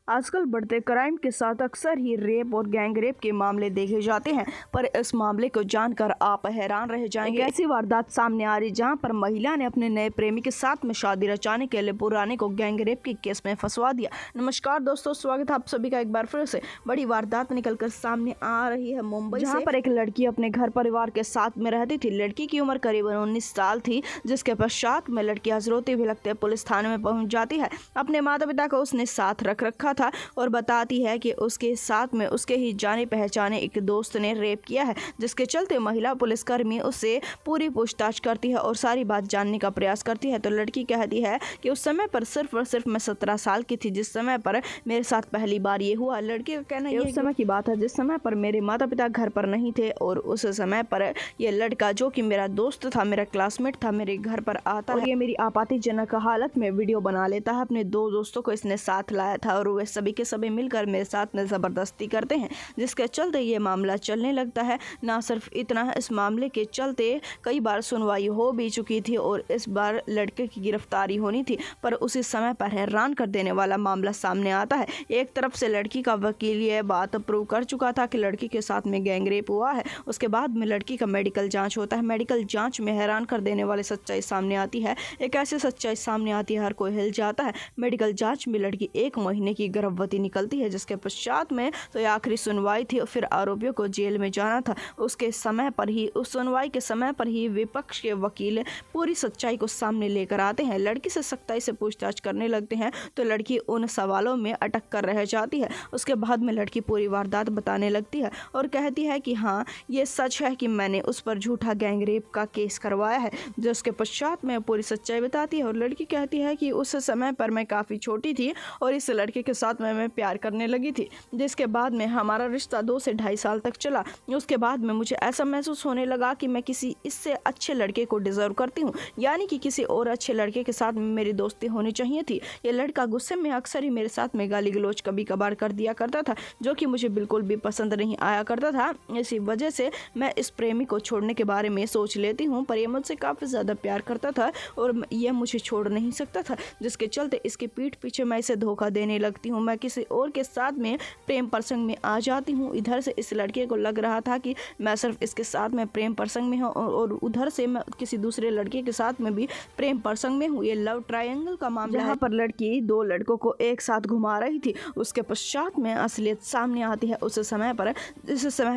आजकल बढ़ते क्राइम के साथ अक्सर ही रेप और गैंग रेप के मामले देखे जाते हैं, पर इस मामले को जानकर आप हैरान रह जाएंगे। ऐसी वारदात सामने आ रही जहां पर महिला ने अपने नए प्रेमी के साथ में शादी रचाने के लिए पुराने को गैंग रेप के केस में फंसवा दिया। नमस्कार दोस्तों, स्वागत है आप सभी का एक बार फिर से। बड़ी वारदात निकलकर सामने आ रही है मुंबई से, जहां पर एक लड़की अपने घर परिवार के साथ में रहती थी। लड़की की उम्र करीबन 19 साल थी, जिसके पश्चात में लड़की रोते भी लगते पुलिस थाने में पहुंच जाती है। अपने माता पिता को उसने साथ रख रखा था और बताती है कि उसके साथ में उसके ही जाने पहचाने एक दोस्त ने रेप किया है, जिसके चलते महिला पुलिसकर्मी उससे पूरी पूछताछ करती है और सारी बात जानने का प्रयास करती है। तो लड़की कहती है कि उस समय पर सिर्फ और सिर्फ मैं 17 साल की थी जिस समय पर मेरे साथ पहली बार ये हुआ। लड़की का कहना है उस समय की बात है जिस समय पर मेरे माता पिता घर पर नहीं थे और उस समय पर ये लड़का, जो कि मेरा दोस्त था, मेरा क्लासमेट था, मेरे घर पर आता और ये मेरी आपत्तिजनक हालत में वीडियो बना लेता है। अपने दो दोस्तों को इसने साथ लाया था और वे सभी के सभी मिलकर मेरे साथ में ज़बरदस्ती करते हैं, जिसके चलते ये मामला चलने लगता है। ना सिर्फ इतना, इस मामले के चलते कई बार सुनवाई हो भी चुकी थी और इस बार लड़के की गिरफ्तारी होनी थी, पर उसी समय पर हैरान कर देने वाला मामला सामने आता है। एक तरफ से लड़की का वकील ये बात प्रूव कर चुका था कि लड़की के साथ में गैंग रेप हुआ है। उसके बाद में लड़की का मेडिकल जाँच होता है। मेडिकल जाँच में हैरान कर देने वाली सच्चाई सामने आती है। एक ऐसी सच्चाई सामने आती है, हर कोई हिल जाता है। मेडिकल जाँच में लड़की 1 महीने की गर्भवती निकलती है, जिसके पश्चात में तो ये आखिरी सुनवाई थी और फिर आरोपियों को जेल में जाना था। उसके समय पर ही, उस सुनवाई के समय पर ही विपक्ष के वकील पूरी सच्चाई को सामने लेकर आते हैं। लड़की से सख्ताई से पूछताछ करने लगते हैं तो लड़की उन सवालों में अटक कर रह जाती है। उसके बाद में लड़की पूरी वारदात बताने लगती है और कहती है कि हाँ, ये सच है कि मैंने उस पर झूठा गैंग रेप का केस करवाया है। जिसके पश्चात में पूरी सच्चाई बताती है और लड़की कहती है कि उस समय पर मैं काफ़ी छोटी थी और इस लड़के के साथ मैं प्यार करने लगी थी, जिसके बाद में हमारा रिश्ता 2 से ढाई साल तक चला। उसके बाद में मुझे ऐसा महसूस होने लगा कि मैं किसी इससे अच्छे लड़के को डिजर्व करती हूँ, यानी कि किसी और अच्छे लड़के के साथ मेरी दोस्ती होनी चाहिए थी। ये लड़का गुस्से में अक्सर ही मेरे साथ में गाली गलौज कभी कभार कर दिया करता था, जो कि मुझे बिल्कुल भी पसंद नहीं आया करता था। इसी वजह से मैं इस प्रेमी को छोड़ने के बारे में सोच लेती हूँ, पर यह मुझसे काफ़ी ज़्यादा प्यार करता था और यह मुझे छोड़ नहीं सकता था, जिसके चलते इसके पीठ पीछे मैं इसे धोखा देने लगती हूँ। मैं किसी और के साथ में प्रेम प्रसंग में आ जाती हूँ। इधर से इस लड़के को लग रहा था कि मैं सिर्फ इसके साथ में प्रेम प्रसंग में हूँ और उधर से मैं किसी दूसरे लड़के के साथ में भी प्रेम प्रसंग में हूँ। ये लव ट्रायंगल का मामला है, जहाँ पर लड़की 2 लड़कों को एक साथ घुमा रही थी। उसके पश्चात में असलियत सामने आती है। उस समय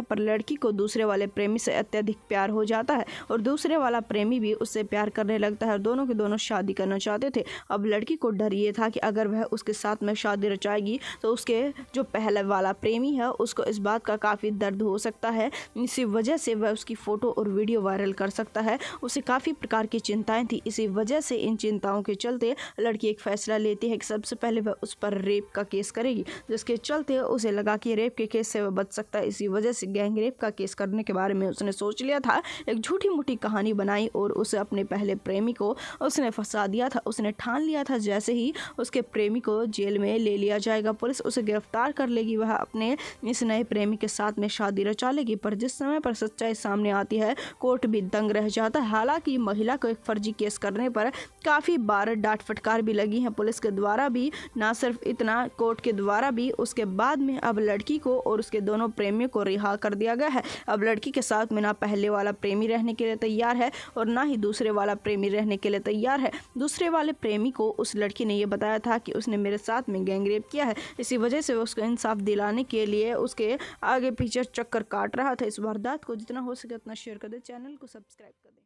पर लड़की को दूसरे वाले प्रेमी से अत्यधिक प्यार हो जाता है और दूसरे वाला प्रेमी भी उससे प्यार करने लगता है। दोनों के दोनों शादी करना चाहते थे। अब लड़की को डर ये था कि अगर वह उसके साथ में शादी रचाएगी तो उसके जो पहले वाला प्रेमी है उसको इस बात का काफ़ी दर्द हो सकता है। इसी वजह से वह उसकी फ़ोटो और वीडियो वायरल कर सकता है। उसे काफ़ी प्रकार की चिंताएं थी। इसी वजह से इन चिंताओं के चलते लड़की एक फ़ैसला लेती है कि सबसे पहले वह उस पर रेप का केस करेगी, जिसके चलते उसे लगा कि रेप के केस से वह बच सकता है। इसी वजह से गैंग रेप का केस करने के बारे में उसने सोच लिया था। एक झूठी मूठी कहानी बनाई और उसे अपने पहले प्रेमी को उसने फंसा दिया था। उसने ठान लिया था जैसे ही उसके प्रेमी को जेल में ले लिया जाएगा, पुलिस उसे गिरफ्तार कर लेगी, वह अपने इस नए प्रेमी के साथ में शादी रचा लेगी। पर जिस समय पर सच्चाई सामने आती है, कोर्ट भी दंग रह जाता है। हालांकि महिला को एक फर्जी केस करने पर काफ़ी बार डांट फटकार भी लगी है पुलिस के द्वारा भी। ना सिर्फ इतना, कोर्ट के द्वारा भी। उसके बाद में अब लड़की को और उसके दोनों प्रेमियों को रिहा कर दिया गया है। अब लड़की के साथ में ना पहले वाला प्रेमी रहने के लिए तैयार है और ना ही दूसरे वाला प्रेमी रहने के लिए तैयार है। दूसरे वाले प्रेमी को उस लड़की ने यह बताया था कि उसने मेरे साथ में गैंग रेप किया है। इसी वजह से उसको इंसाफ दिलाने के लिए उसके आगे पीछे चक्कर काट रहा था। इस वारदात को जितना हो सके उतना शेयर कर दे, चैनल को सब्सक्राइब कर दे।